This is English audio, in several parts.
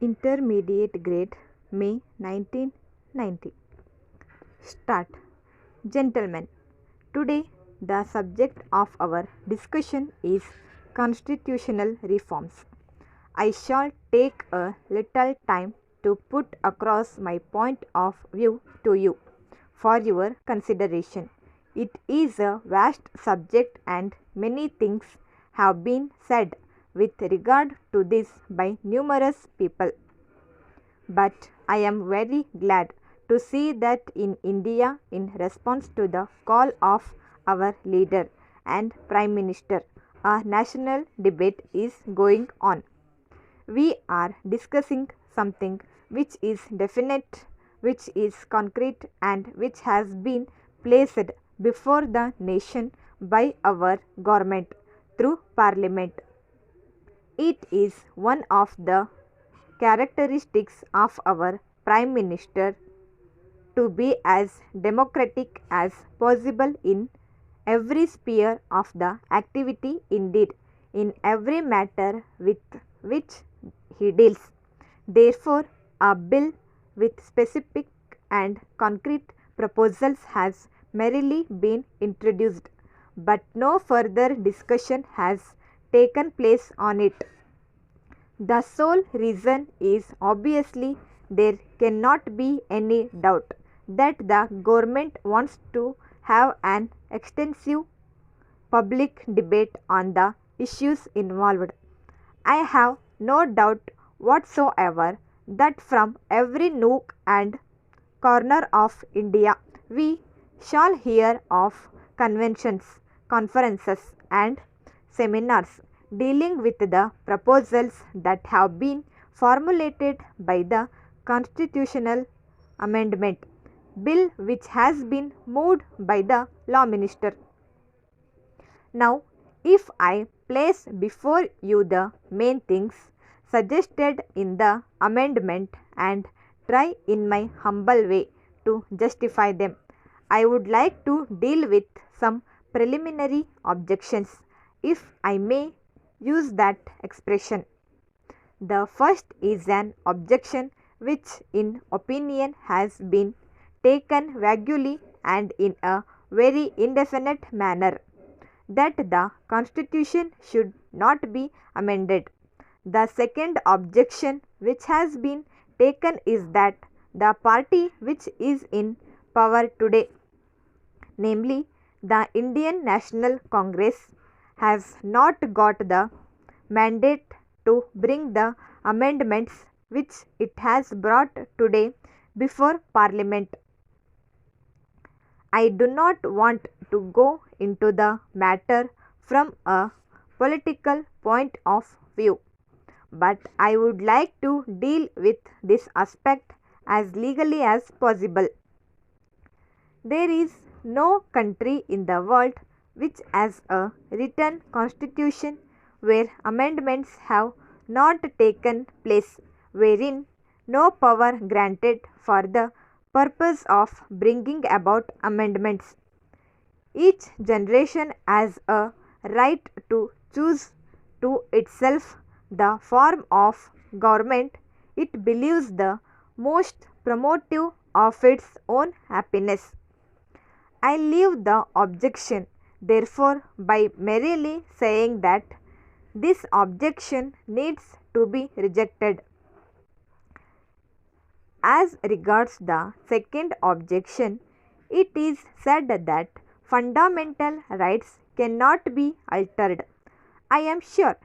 Intermediate grade, May 1990. Start. Gentlemen, today the subject of our discussion is constitutional reforms. I shall take a little time to put across my point of view to you for your consideration. It is a vast subject and many things have been said with regard to this by numerous people. But I am very glad to see that in India, in response to the call of our leader and Prime Minister, a national debate is going on. We are discussing something which is definite, which is concrete, and which has been placed before the nation by our government through Parliament. It is one of the characteristics of our Prime Minister to be as democratic as possible in every sphere of the activity, indeed, in every matter with which he deals. Therefore, a bill with specific and concrete proposals has merely been introduced, but no further discussion has taken place on it. The sole reason is obviously there cannot be any doubt that the government wants to have an extensive public debate on the issues involved. I have no doubt whatsoever that from every nook and corner of India we shall hear of conventions, conferences, and seminars dealing with the proposals that have been formulated by the constitutional amendment bill which has been moved by the law minister. Now, if I place before you the main things suggested in the amendment and try in my humble way to justify them, I would like to deal with some preliminary objections, if I may use that expression. The first is an objection which in opinion has been taken vaguely and in a very indefinite manner, that the constitution should not be amended. The second objection which has been taken is that the party which is in power today, namely the Indian National Congress, has not got the mandate to bring the amendments which it has brought today before Parliament. I do not want to go into the matter from a political point of view, but I would like to deal with this aspect as legally as possible. There is no country in the world which has a written constitution where amendments have not taken place, wherein no power granted for the purpose of bringing about amendments. Each generation has a right to choose to itself the form of government it believes the most promotive of its own happiness. I leave the objection, therefore, by merely saying that this objection needs to be rejected. As regards the second objection, it is said that fundamental rights cannot be altered. I am sure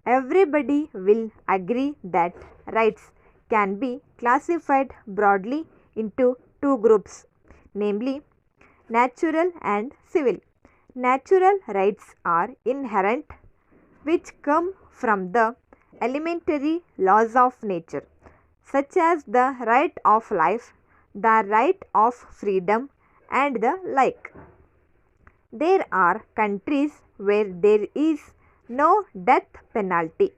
everybody will agree that rights can be classified broadly into two groups, namely natural and civil. Natural rights are inherent, which come from the elementary laws of nature, such as the right of life, the right of freedom, and the like. There are countries where there is no death penalty.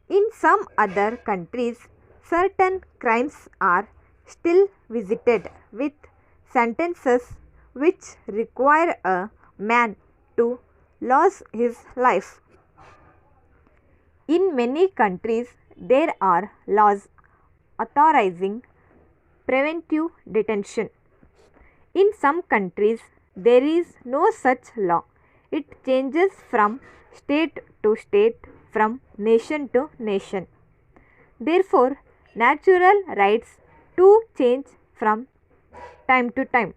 In some other countries, certain crimes are still visited with sentences which require a man to lose his life. In many countries, there are laws authorizing preventive detention. In some countries, there is no such law. It changes from state to state, from nation to nation. Therefore, natural rights too change from time to time.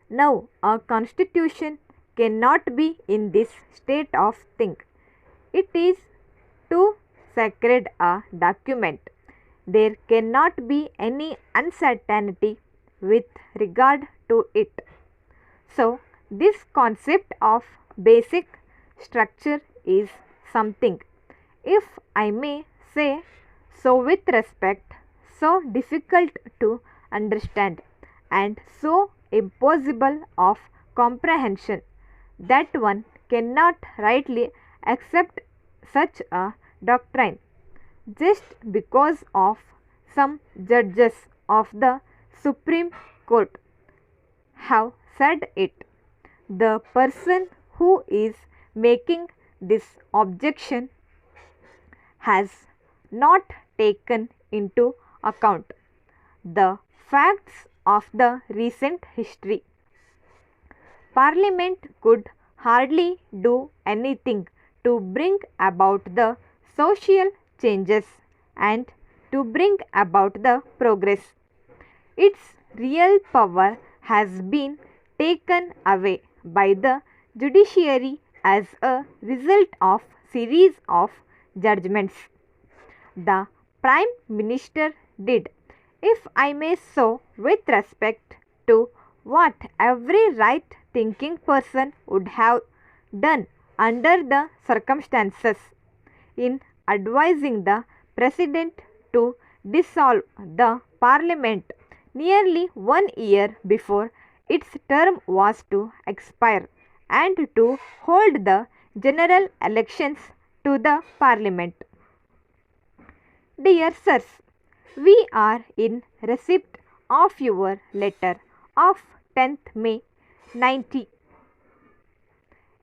Now, a constitution cannot be in this state of thing. It is too sacred a document. There cannot be any uncertainty with regard to it. So, this concept of basic structure is something, if I may say so with respect, so difficult to understand and so impossible of comprehension that one cannot rightly accept such a doctrine just because of some judges of the Supreme Court have said it. The person who is making this objection has not taken into account the facts of the recent history. Parliament could hardly do anything to bring about the social changes and to bring about the progress. Its real power has been taken away by the judiciary as a result of series of judgments. The Prime Minister did, if I may so, with respect to what every right thinking person would have done under the circumstances, in advising the President to dissolve the Parliament nearly 1 year before its term was to expire and to hold the general elections to the Parliament. Dear Sirs, we are in receipt of your letter of 10th May 90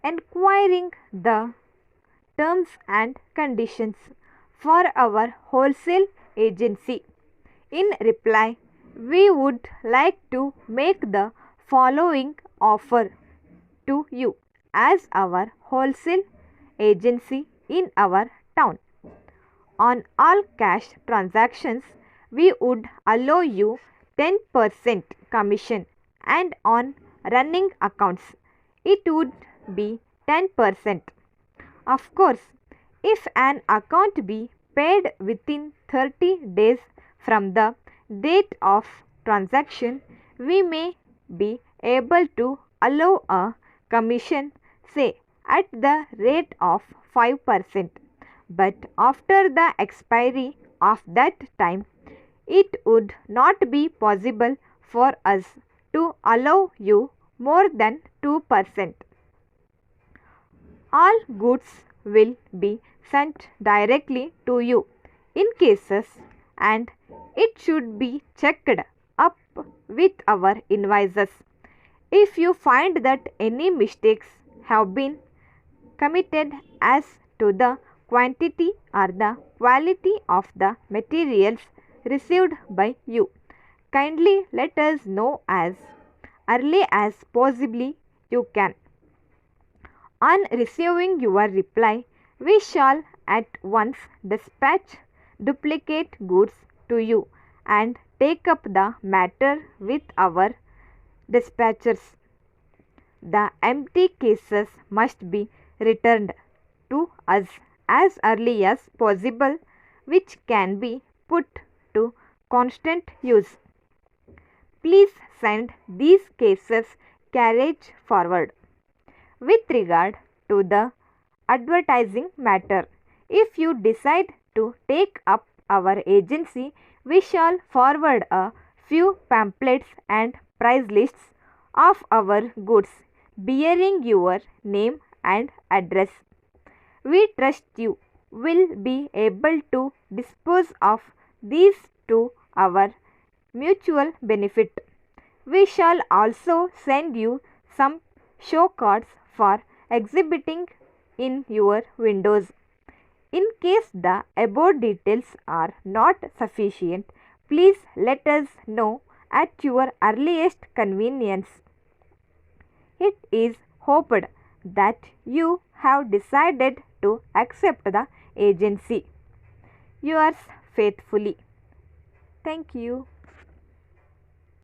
enquiring the terms and conditions for our wholesale agency. In reply, we would like to make the following offer to you as our wholesale agency in our town. On all cash transactions, we would allow you 10% commission, and on running accounts, it would be 10%. Of course, if an account be paid within 30 days from the date of transaction, we may be able to allow a commission, say, at the rate of 5%. But after the expiry of that time, it would not be possible for us to allow you more than 2%. All goods will be sent directly to you in cases, and it should be checked up with our invoices. If you find that any mistakes have been committed as to the quantity or the quality of the materials received by you, kindly let us know as early as possibly you can. On receiving your reply, we shall at once dispatch duplicate goods to you and take up the matter with our dispatchers. The empty cases must be returned to us as early as possible, which can be put to constant use. Please send these cases carriage forward. With regard to the advertising matter, if you decide to take up our agency, we shall forward a few pamphlets and price lists of our goods bearing your name and address. We trust you will be able to dispose of these to our mutual benefit. We shall also send you some show cards for exhibiting in your windows. In case the above details are not sufficient, please let us know at your earliest convenience. It is hoped that you have decided to accept the agency. Yours faithfully. Thank you.